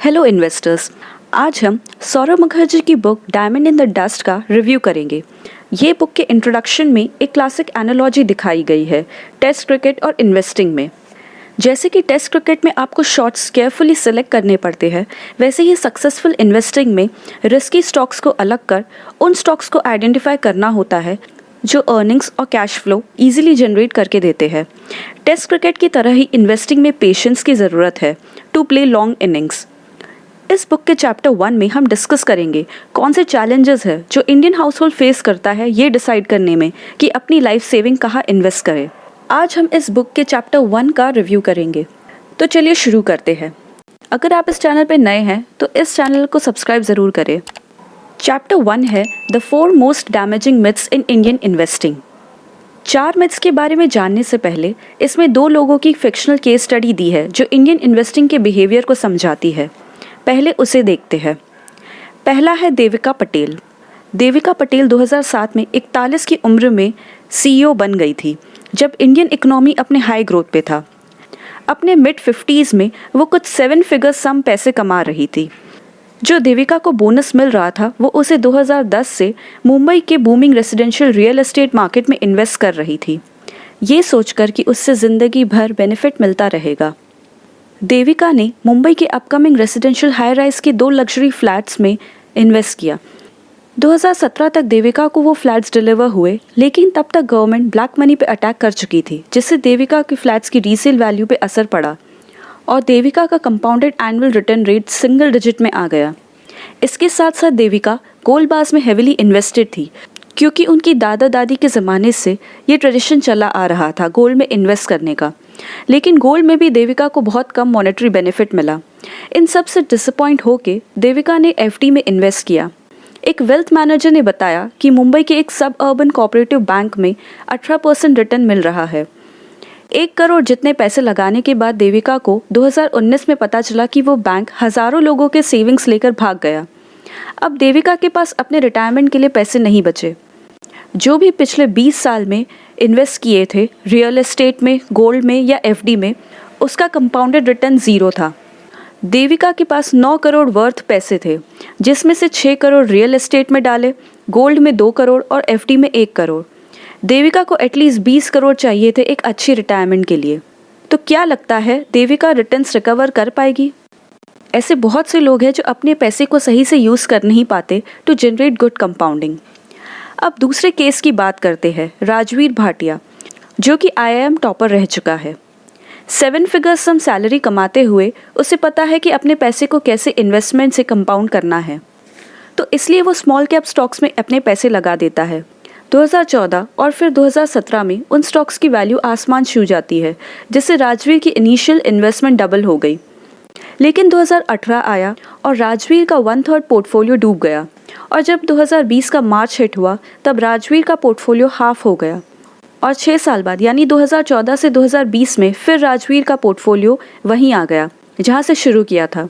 Hello investors. आज हम सौरभ मुखर्जी की book diamond in the dust का रिव्यू करेंगे। ये बुक के इंट्रोडक्शन में एक क्लासिक एनालॉजी दिखाई गई है टेस्ट क्रिकेट और इन्वेस्टिंग में। जैसे कि टेस्ट क्रिकेट में आपको शॉट्स केयरफुली सिलेक्ट करने पड़ते हैं, वैसे ही सक्सेसफुल इन्वेस्टिंग में रिस्की स्टॉक्स को अलग कर उन स्टॉक्स को आइडेंटिफाई करना होता है जो अर्निंग्स और कैश फ्लो इजीली जनरेट करके देते हैं। टेस्ट क्रिकेट की तरह ही इन्वेस्टिंग में पेशेंस की ज़रूरत है टू प्ले लॉन्ग इनिंग्स। इस बुक के चैप्टर 1 में हम डिस्कस करेंगे कौन से चैलेंजेस है जो इंडियन हाउस होल्ड फेस करता है ये डिसाइड करने में कि अपनी लाइफ सेविंग कहाँ इन्वेस्ट करें। आज हम इस बुक के चैप्टर 1 का रिव्यू करेंगे, तो चलिए शुरू करते हैं। अगर आप इस चैनल पर नए हैं तो इस चैनल को सब्सक्राइब ज़रूर करें। चैप्टर 1 है the 4 most damaging myths in Indian investing. 4 myths के बारे में जानने से पहले इसमें 2 लोगों की फिक्शनल केस स्टडी दी है जो इंडियन इन्वेस्टिंग के बिहेवियर को समझाती है। पहले उसे देखते हैं। पहला है देविका पटेल। देविका पटेल 2007 में 41 की उम्र में CEO बन गई थी जब इंडियन इकोनॉमी अपने हाई ग्रोथ पे था। अपने मिड 50s में वो कुछ 7 फिगर सम पैसे कमा रही थी। जो देविका को बोनस मिल रहा था वो उसे 2010 से मुंबई के booming residential real estate market में इन्वेस्ट कर रही थी, ये सोचकर कि उससे ज़िंदगी भर बेनिफिट मिलता रहेगा। देविका ने मुंबई के अपकमिंग रेजिडेंशियल हाई राइज के 2 लग्जरी फ्लैट्स में इन्वेस्ट किया। 2017 तक देविका को वो फ्लैट्स डिलीवर हुए, लेकिन तब तक गवर्नमेंट ब्लैक मनी पे अटैक कर चुकी थी, जिससे देविका के फ्लैट्स की रीसेल वैल्यू पे असर पड़ा और देविका का compounded annual return rate single digit में आ गया। इसके साथ साथ देविका गोल्ड में हेविली इन्वेस्टेड थी, क्योंकि उनकी दादा दादी के ज़माने से ये ट्रेडिशन चला आ रहा था गोल्ड में इन्वेस्ट करने का। लेकिन गोल्ड में भी देविका को बहुत कम मॉनेटरी बेनिफिट मिला। इन सब से डिसअपॉइंट होके देविका ने FD में इन्वेस्ट किया। एक वेल्थ मैनेजर ने बताया कि मुंबई के एक सब अर्बन कोऑपरेटिव बैंक में 18% रिटर्न मिल रहा है। 1 करोड़ जितने पैसे लगाने के बाद देविका को 2019 में पता चला कि वो बैंक हज़ारों लोगों के सेविंग्स लेकर भाग गया। अब देविका के पास अपने रिटायरमेंट के लिए पैसे नहीं बचे। जो भी पिछले 20 साल में इन्वेस्ट किए थे रियल एस्टेट में, गोल्ड में या FD में, उसका कंपाउंडेड रिटर्न 0 था। देविका के पास 9 करोड़ वर्थ पैसे थे, जिसमें से 6 करोड़ रियल एस्टेट में डाले, गोल्ड में 2 करोड़ और FD में 1 करोड़। देविका को एटलीस्ट 20 करोड़ चाहिए थे एक अच्छी रिटायरमेंट के लिए। तो क्या लगता है देविका रिटर्न्स रिकवर कर पाएगी? ऐसे बहुत से लोग हैं जो अपने पैसे को सही से यूज़ कर नहीं पाते टू जनरेट गुड कंपाउंडिंग। अब दूसरे केस की बात करते हैं, राजवीर भाटिया, जो कि IIM टॉपर रह चुका है। 7 फिगर सम सैलरी कमाते हुए उसे पता है कि अपने पैसे को कैसे इन्वेस्टमेंट से कंपाउंड करना है, तो इसलिए वो स्मॉल कैप स्टॉक्स में अपने पैसे लगा देता है। 2014 और फिर 2017 में उन स्टॉक्स की वैल्यू आसमान छू जाती है, जिससे राजवीर की इनिशियल इन्वेस्टमेंट डबल हो गई। लेकिन 2018 आया और राजवीर का 1/3 पोर्टफोलियो डूब गया, और जब 2020 का मार्च हिट हुआ तब राजवीर का पोर्टफोलियो हाफ हो गया। और 6 साल बाद यानी 2014 से 2020 में फिर राजवीर का पोर्टफोलियो वहीं आ गया जहां से शुरू किया था।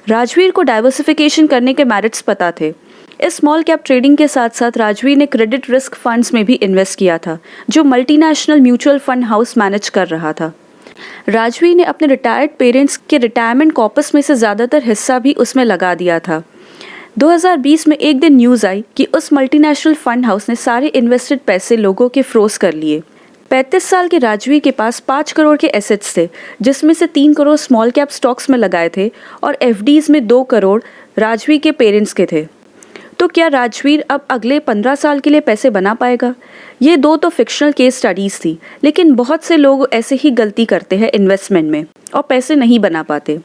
राजवीर को डाइवर्सिफिकेशन करने के मेरिट्स पता थे। इस स्मॉल कैप ट्रेडिंग के साथ साथ राजवीर ने क्रेडिट रिस्क फंड्स में भी इन्वेस्ट किया था, जो multinational mutual fund house manage कर रहा था। राजवीर ने अपने रिटायर्ड पेरेंट्स के रिटायरमेंट कॉपस में से ज़्यादातर हिस्सा भी उसमें लगा दिया था। 2020 में एक दिन न्यूज़ आई कि उस मल्टीनेशनल फंड हाउस ने सारे इन्वेस्टेड पैसे लोगों के फ्रोज कर लिए। 35 साल के राजवीर के पास 5 करोड़ के एसेट्स थे, जिसमें से 3 करोड़ स्मॉल कैप स्टॉक्स में लगाए थे और FDs में 2 करोड़ राजवीर के पेरेंट्स के थे। तो क्या राजवीर अब अगले 15 साल के लिए पैसे बना पाएगा? ये 2 तो फिक्शनल केस स्टडीज़ थी, लेकिन बहुत से लोग ऐसे ही गलती करते हैं इन्वेस्टमेंट में और पैसे नहीं बना पाते।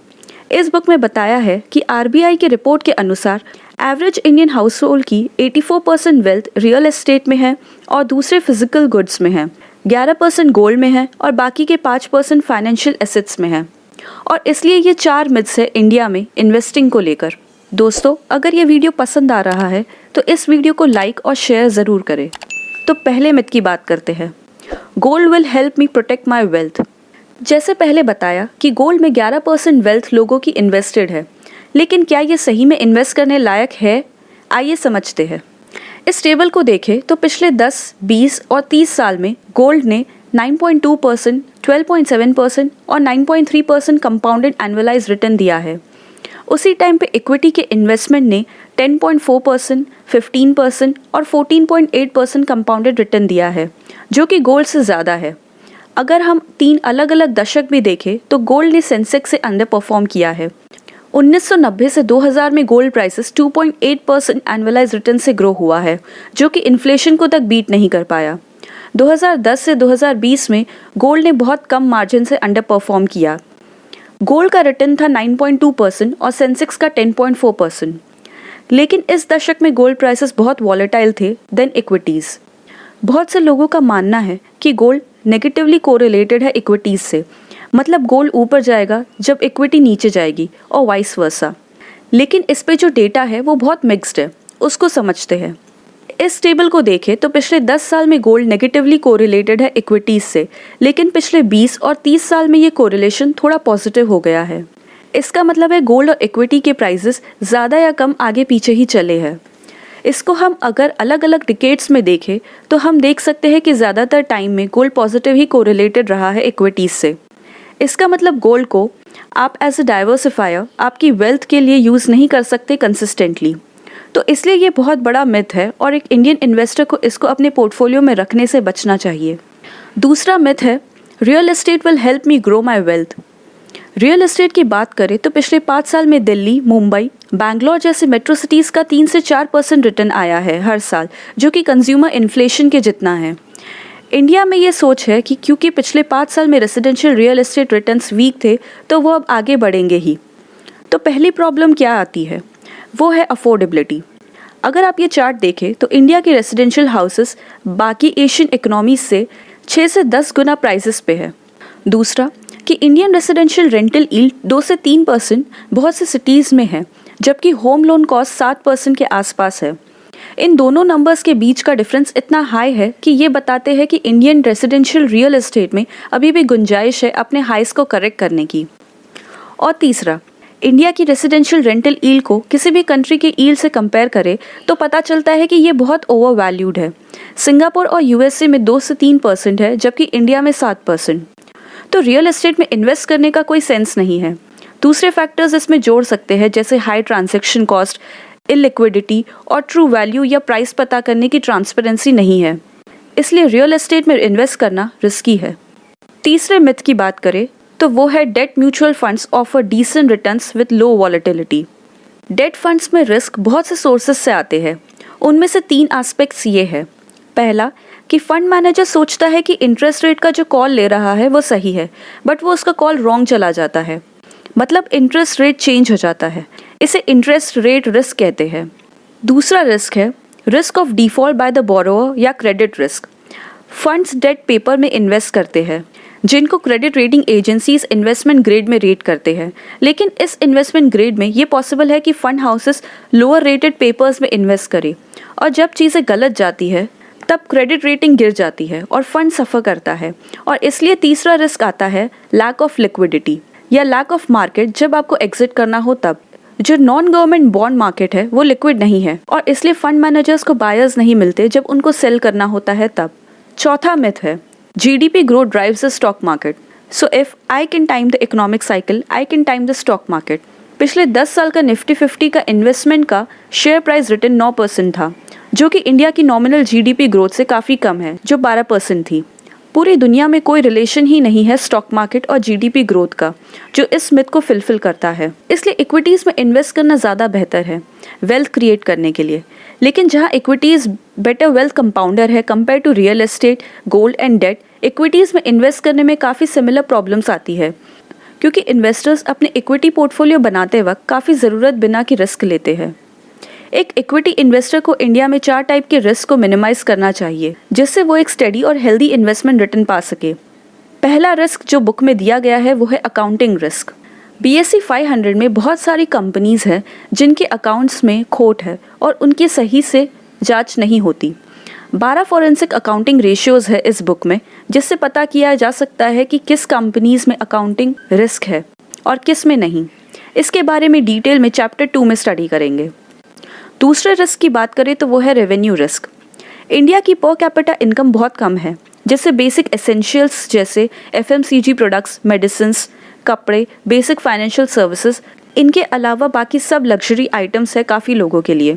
इस बुक में बताया है कि RBI की रिपोर्ट के अनुसार एवरेज इंडियन हाउस होल्ड की 84% वेल्थ रियल एस्टेट में है और दूसरे फिजिकल गुड्स में है, 11% गोल्ड में है और बाकी के 5% फाइनेंशियल एसेट्स में है। और इसलिए ये 4 मिथ्स है इंडिया में इन्वेस्टिंग को लेकर। दोस्तों, अगर ये वीडियो पसंद आ रहा है तो इस वीडियो को लाइक और शेयर ज़रूर करें। तो पहले मिथ की बात करते हैं, gold will help me protect my wealth. जैसे पहले बताया कि गोल्ड में 11% वेल्थ लोगों की इन्वेस्टेड है, लेकिन क्या ये सही में इन्वेस्ट करने लायक है? आइए समझते हैं। इस टेबल को देखें तो पिछले 10, 20 और 30 साल में गोल्ड ने 9.2%, 12.7% और 9.3% कंपाउंडेड एनुअलाइज रिटर्न दिया है, उसी टाइम पे इक्विटी के इन्वेस्टमेंट ने 10.4%, 15% और 14.8% कंपाउंडेड रिटर्न दिया है, जो कि गोल्ड से ज़्यादा है। अगर हम 3 अलग अलग दशक भी देखें तो गोल्ड ने सेंसेक्स से अंडर परफॉर्म किया है। 1990 से 2000 में गोल्ड प्राइसेस 2.8% एनुअलाइज रिटर्न से ग्रो हुआ है, जो कि इन्फ्लेशन को तक बीट नहीं कर पाया। 2010 से 2020 में गोल्ड ने बहुत कम मार्जिन से अंडर परफॉर्म किया। गोल्ड का रिटर्न था 9.2% और सेंसेक्स का 10.4%। लेकिन इस दशक में गोल्ड प्राइसेस बहुत वॉलेटाइल थे देन इक्विटीज़। बहुत से लोगों का मानना है कि गोल्ड नेगेटिवली कोरिलेटेड है इक्विटीज़ से, मतलब गोल्ड ऊपर जाएगा जब इक्विटी नीचे जाएगी और वाइस वर्सा। लेकिन इस पे जो डेटा है वो बहुत मिक्स्ड है, उसको समझते हैं। इस टेबल को देखें तो पिछले 10 साल में गोल्ड नेगेटिवली कोरिलेटेड है इक्विटीज़ से, लेकिन पिछले 20 और 30 साल में ये कोरिलेशन थोड़ा पॉजिटिव हो गया है। इसका मतलब है गोल्ड और इक्विटी के प्राइसेस ज़्यादा या कम आगे पीछे ही चले हैं। इसको हम अगर अलग अलग डिकेड्स में देखें तो हम देख सकते हैं कि ज़्यादातर टाइम में गोल्ड पॉजिटिव ही कोरिलेटेड रहा है इक्विटीज़ से। इसका मतलब गोल्ड को आप एज अ डाइवर्सिफायर आपकी वेल्थ के लिए यूज़ नहीं कर सकते कंसिस्टेंटली। तो इसलिए ये बहुत बड़ा मिथ है और एक इंडियन इन्वेस्टर को इसको अपने पोर्टफोलियो में रखने से बचना चाहिए। दूसरा मिथ है real estate will help me grow my wealth. Real estate की बात करें तो पिछले 5 साल में दिल्ली, मुंबई, बैंगलोर जैसे मेट्रो सिटीज़ का 3 से 4% रिटर्न आया है हर साल, जो कि कंज्यूमर इन्फ्लेशन के जितना है। इंडिया में ये सोच है कि क्योंकि पिछले 5 साल में residential real estate returns weak थे तो वो अब आगे बढ़ेंगे ही। तो पहली प्रॉब्लम क्या आती है, वो है अफोर्डेबिलिटी। अगर आप ये चार्ट देखें तो इंडिया के रेजिडेंशियल हाउसेस बाकी एशियन इकोनॉमीज से 6 से 10 गुना प्राइसेस पे है। दूसरा कि इंडियन रेजिडेंशियल रेंटल यील्ड 2 से 3% बहुत से सिटीज़ में है, जबकि होम लोन कॉस्ट 7% के आसपास है। इन दोनों नंबर्स के बीच का डिफरेंस इतना हाई है कि ये बताते हैं कि इंडियन रेजिडेंशियल रियल एस्टेट में अभी भी गुंजाइश है अपने हाइस को करेक्ट करने की। और तीसरा, इंडिया की रेजिडेंशियल रेंटल यील्ड को किसी भी कंट्री के यील्ड से कंपेयर करें तो पता चलता है कि ये बहुत ओवर वैल्यूड है। सिंगापुर और यूएसए में 2 से 3% है, जबकि इंडिया में 7%। तो रियल एस्टेट में इन्वेस्ट करने का कोई सेंस नहीं है। दूसरे फैक्टर्स इसमें जोड़ सकते हैं, जैसे हाई ट्रांजैक्शन कॉस्ट, इलिक्विडिटी और ट्रू वैल्यू या प्राइस पता करने की ट्रांसपेरेंसी नहीं है। इसलिए रियल एस्टेट में इन्वेस्ट करना रिस्की है। तीसरे मिथ की बात करें तो वो है debt mutual funds offer decent returns with low volatility. Debt funds में रिस्क बहुत से सोर्सेस से आते हैं। उनमें से 3 एस्पेक्ट्स ये है। पहला कि फंड मैनेजर सोचता है कि इंटरेस्ट रेट का जो कॉल ले रहा है वो सही है, बट वो उसका कॉल रॉन्ग चला जाता है, मतलब इंटरेस्ट रेट चेंज हो जाता है। इसे इंटरेस्ट रेट रिस्क कहते हैं। दूसरा रिस्क है risk of default by the borrower या credit risk. Funds debt paper में इन्वेस्ट करते हैं जिनको credit rating agencies investment grade में रेट करते हैं, लेकिन इस इन्वेस्टमेंट ग्रेड में ये पॉसिबल है कि fund houses lower rated papers में इन्वेस्ट करें, और जब चीज़ें गलत जाती है तब क्रेडिट रेटिंग गिर जाती है और फंड सफ़र करता है। और इसलिए तीसरा रिस्क आता है लैक ऑफ लिक्विडिटी या लैक ऑफ मार्केट, जब आपको एग्जिट करना हो तब। जो नॉन गवर्नमेंट बॉन्ड मार्केट है वो लिक्विड नहीं है और इसलिए फंड मैनेजर्स को बायर्स नहीं मिलते जब उनको सेल करना होता है तब। चौथा मिथ है GDP growth drives the stock market. So if I can time the economic cycle, I can time the stock market. पिछले 10 साल का निफ्टी 50 का इन्वेस्टमेंट का शेयर प्राइस रिटर्न 9% था, जो कि इंडिया की नॉमिनल GDP ग्रोथ से काफ़ी कम है, जो 12% थी। पूरी दुनिया में कोई रिलेशन ही नहीं है स्टॉक मार्केट और GDP ग्रोथ का, जो इस मिथ को फिलफिल करता है। इसलिए इक्विटीज़ में इन्वेस्ट करना ज़्यादा बेहतर है वेल्थ क्रिएट करने के लिए। लेकिन जहाँ इक्विटीज़ बेटर वेल्थ कंपाउंडर है compare to real estate, gold and debt, equities में इन्वेस्ट करने में काफ़ी सिमिलर प्रॉब्लम्स आती है, क्योंकि इन्वेस्टर्स अपने इक्विटी पोर्टफोलियो बनाते वक्त काफ़ी ज़रूरत बिना की रिस्क लेते हैं। एक इक्विटी इन्वेस्टर को इंडिया में 4 टाइप के रिस्क को मिनिमाइज करना चाहिए, जिससे वो एक स्टेडी और हेल्दी इन्वेस्टमेंट रिटर्न पा सके। पहला रिस्क जो बुक में दिया गया है वो है अकाउंटिंग रिस्क। BSE 500 में बहुत सारी कंपनीज़ हैं जिनके अकाउंट्स में खोट है और उनकी सही से जांच नहीं होती। 12 फॉरेंसिक अकाउंटिंग रेशियोज़ है इस बुक में, जिससे पता किया जा सकता है कि किस कंपनीज़ में अकाउंटिंग रिस्क है और किस में नहीं। इसके बारे में डिटेल में चैप्टर 2 में स्टडी करेंगे। दूसरे रिस्क की बात करें तो वो है रेवेन्यू रिस्क। इंडिया की पर कैपिटा इनकम बहुत कम है, जिससे बेसिक एसेंशियल्स जैसे FMCG प्रोडक्ट्स, मेडिसिन्स, कपड़े, बेसिक फाइनेंशियल सर्विसेज, इनके अलावा बाकी सब लग्जरी आइटम्स है काफ़ी लोगों के लिए,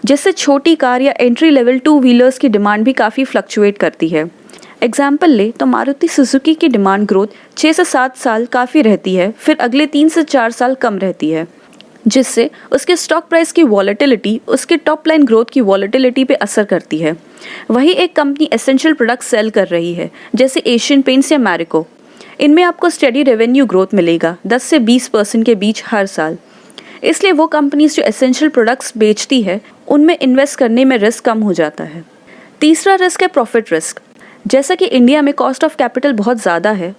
जिससे छोटी कार या एंट्री लेवल टू व्हीलर्स की डिमांड भी काफ़ी फ्लक्चुएट करती है। एग्जाम्पल ले तो मारुति सुजुकी की डिमांड ग्रोथ 6 से 7 साल काफ़ी रहती है, फिर अगले 3 से 4 साल कम रहती है, जिससे उसके स्टॉक प्राइस की वॉलेटिलिटी उसके टॉप लाइन ग्रोथ की वॉलेटिलिटी पे असर करती है। वही एक कंपनी एसेंशियल प्रोडक्ट सेल कर रही है, जैसे एशियन पेंट्स या मैरिको, इनमें आपको स्टेडी रेवेन्यू ग्रोथ मिलेगा 10 से 20% के बीच हर साल। इसलिए वो कंपनीज जो एसेंशियल प्रोडक्ट्स बेचती है उनमें इन्वेस्ट करने में रिस्क कम हो जाता है। तीसरा रिस्क है प्रॉफिट रिस्क। जैसा कि इंडिया में कॉस्ट ऑफ कैपिटल बहुत ज़्यादा है,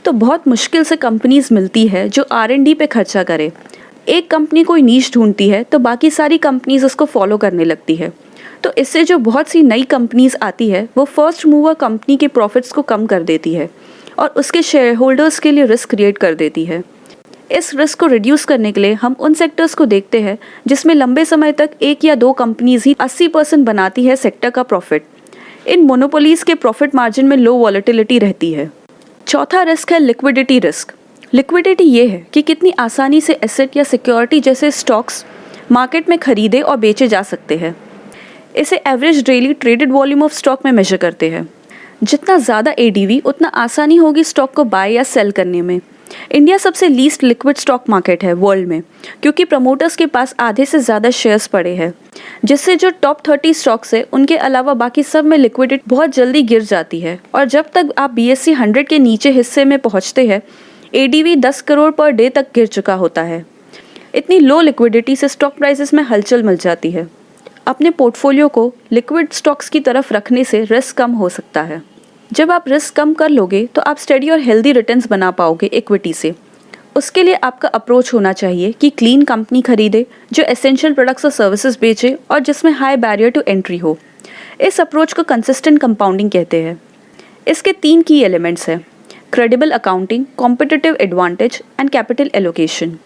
तो बहुत मुश्किल से कंपनीज मिलती है जो R&D पे खर्चा करे। एक कंपनी कोई नीश ढूंढती है तो बाकी सारी कंपनीज उसको फॉलो करने लगती है, तो इससे जो बहुत सी नई कंपनीज आती है वो फर्स्ट मूवर कंपनी के प्रॉफिट्स को कम कर देती है और उसके शेयर होल्डर्स के लिए रिस्क क्रिएट कर देती है। इस रिस्क को रिड्यूस करने के लिए हम उन सेक्टर्स को देखते हैं जिसमें लंबे समय तक एक या दो कंपनीज ही 80% बनाती है सेक्टर का प्रॉफिट। इन मोनोपोलीज के प्रॉफिट मार्जिन में लो वॉलेटिलिटी रहती है। चौथा रिस्क है लिक्विडिटी रिस्क। लिक्विडिटी ये है कि कितनी आसानी से एसेट या सिक्योरिटी जैसे स्टॉक्स मार्केट में खरीदे और बेचे जा सकते हैं। इसे average daily traded volume of stock में मेजर करते हैं। जितना ज़्यादा ADV उतना आसानी होगी स्टॉक को बाय या सेल करने में। इंडिया सबसे लीस्ट लिक्विड स्टॉक मार्केट है वर्ल्ड में, क्योंकि प्रमोटर्स के पास आधे से ज़्यादा शेयर्स पड़े हैं, जिससे जो टॉप 30 स्टॉक्स है उनके अलावा बाकी सब में लिक्विडिटी बहुत जल्दी गिर जाती है। और जब तक आप BSE 100 के नीचे हिस्से में पहुंचते हैं, ADV 10 करोड़ पर डे तक गिर चुका होता है। इतनी लो लिक्विडिटी से स्टॉक प्राइसेस में हलचल मच जाती है। अपने पोर्टफोलियो को लिक्विड स्टॉक्स की तरफ रखने से रिस्क कम हो सकता है। जब आप रिस्क कम कर लोगे तो आप स्टेडी और हेल्दी रिटर्न्स बना पाओगे इक्विटी से। उसके लिए आपका अप्रोच होना चाहिए कि क्लीन कंपनी खरीदे जो एसेंशियल प्रोडक्ट्स और सर्विसेज बेचे और जिसमें हाई बैरियर टू एंट्री हो। इस अप्रोच को कंसिस्टेंट कंपाउंडिंग कहते हैं। इसके 3 की एलिमेंट्स हैं: credible accounting, competitive advantage and capital allocation.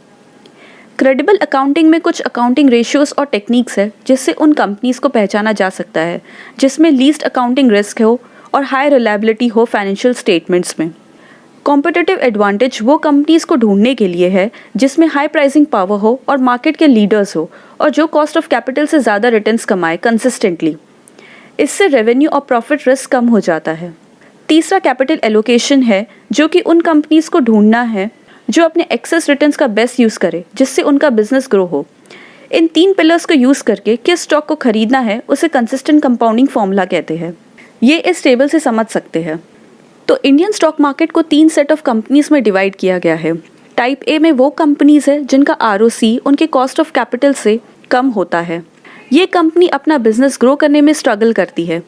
Credible accounting में कुछ अकाउंटिंग रेशियोज और टेक्निक्स है जिससे उन कंपनीज को पहचाना जा सकता है जिसमें लीस्ट अकाउंटिंग रिस्क हो और हाई रिलायबिलिटी हो फाइनेंशियल स्टेटमेंट्स में। कॉम्पिटिटिव एडवांटेज वो कंपनीज को ढूंढने के लिए है जिसमें हाई प्राइसिंग पावर हो और मार्केट के लीडर्स हो और जो कॉस्ट ऑफ कैपिटल से ज़्यादा रिटर्न्स कमाए कंसिस्टेंटली। इससे रेवेन्यू और प्रॉफिट रिस्क कम हो जाता है। तीसरा कैपिटल एलोकेशन है, जो कि उन कंपनीज को ढूंढना है जो अपने एक्सेस रिटर्न्स का बेस्ट यूज़ करे जिससे उनका बिजनेस ग्रो हो। इन 3 पिलर्स को यूज़ करके किस स्टॉक को खरीदना है उसे कंसिस्टेंट कंपाउंडिंग फॉर्मूला कहते हैं। ये इस टेबल से समझ सकते हैं। तो इंडियन स्टॉक मार्केट को 3 सेट ऑफ कंपनीज में डिवाइड किया गया है। टाइप ए में वो कंपनीज है जिनका ROC उनके कॉस्ट ऑफ कैपिटल से कम होता है। ये कंपनी अपना बिजनेस ग्रो करने में स्ट्रगल करती है।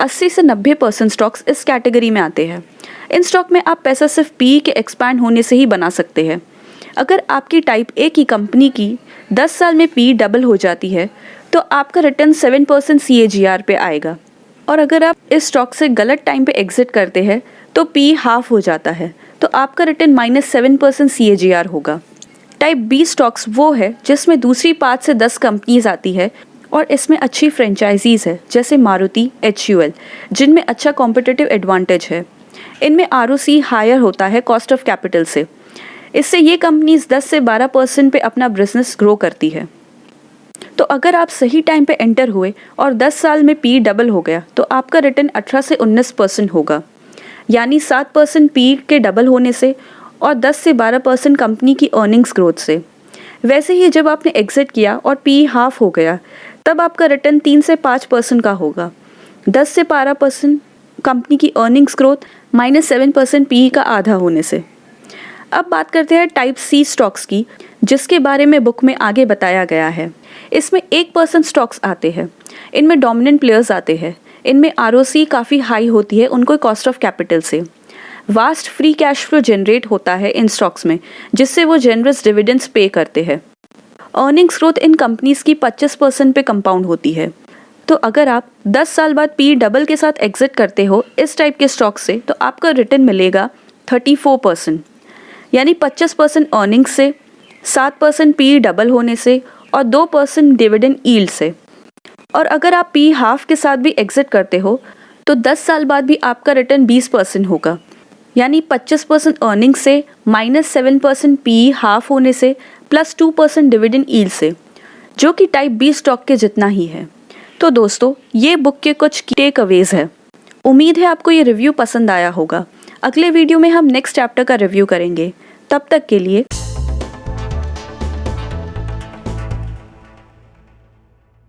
80 से 90% स्टॉक्स इस कैटेगरी में आते हैं। इन स्टॉक में आप पैसा सिर्फ PE के एक्सपैंड होने से ही बना सकते हैं। अगर आपकी टाइप ए की कंपनी की 10 साल में PE डबल हो जाती है तो आपका रिटर्न 7% CAGR पे आएगा। और अगर आप इस स्टॉक से गलत टाइम पे एग्जिट करते हैं तो PE हाफ हो जाता है, तो आपका रिटर्न -7% CAGR होगा। टाइप बी स्टॉक्स वो है जिसमें दूसरी 5 से 10 कंपनीज आती है और इसमें अच्छी फ्रेंचाइजीज है जैसे मारुति, HUL, जिनमें अच्छा कॉम्पिटिटिव एडवांटेज है। इनमें ROC हायर होता है कॉस्ट ऑफ कैपिटल से। इससे ये कंपनीज 10 से 12% पे अपना बिजनेस ग्रो करती है। तो अगर आप सही टाइम पे एंटर हुए और 10 साल में PE डबल हो गया तो आपका रिटर्न 18 से 19% होगा, यानी 7% PE के डबल होने से और 10 से 12% कंपनी की अर्निंग्स ग्रोथ से। वैसे ही जब आपने एग्जिट किया और PE हाफ हो गया तब आपका रिटर्न 3 से 5% का होगा। 10 से 12% कंपनी की अर्निंग्स ग्रोथ -7% PE का आधा होने से। अब बात करते हैं टाइप C स्टॉक्स की, जिसके बारे में बुक में आगे बताया गया है। इसमें 1% स्टॉक्स आते हैं। इनमें डोमिनेंट प्लेयर्स आते हैं। इनमें ROC काफ़ी हाई होती है उनको कॉस्ट ऑफ कैपिटल से। Vast free cash flow generate होता है इन स्टॉक्स में, जिससे वो जेनरस डिविडेंड्स पे करते हैं। अर्निंग्स ग्रोथ इन कंपनीज की 25% पे कंपाउंड होती है। तो अगर आप 10 साल बाद PE डबल के साथ एग्जिट करते हो इस टाइप के स्टॉक से तो आपका रिटर्न मिलेगा 34%, यानी 25% अर्निंग्स से, 7% PE डबल होने से और 2% डिविडेंड यील्ड से। और अगर आप PE हाफ के साथ भी एग्जिट करते हो तो 10 साल बाद भी आपका रिटर्न 20% होगा, यानी 25% अर्निंग से, -7% PE हाफ होने से, प्लस 2% डिविडेंड यील्ड से, जो कि टाइप बी स्टॉक के जितना ही है। तो दोस्तों, ये बुक के कुछ टेक अवेज है। उम्मीद है आपको ये रिव्यू पसंद आया होगा। अगले वीडियो में हम नेक्स्ट चैप्टर का रिव्यू करेंगे। तब तक के लिए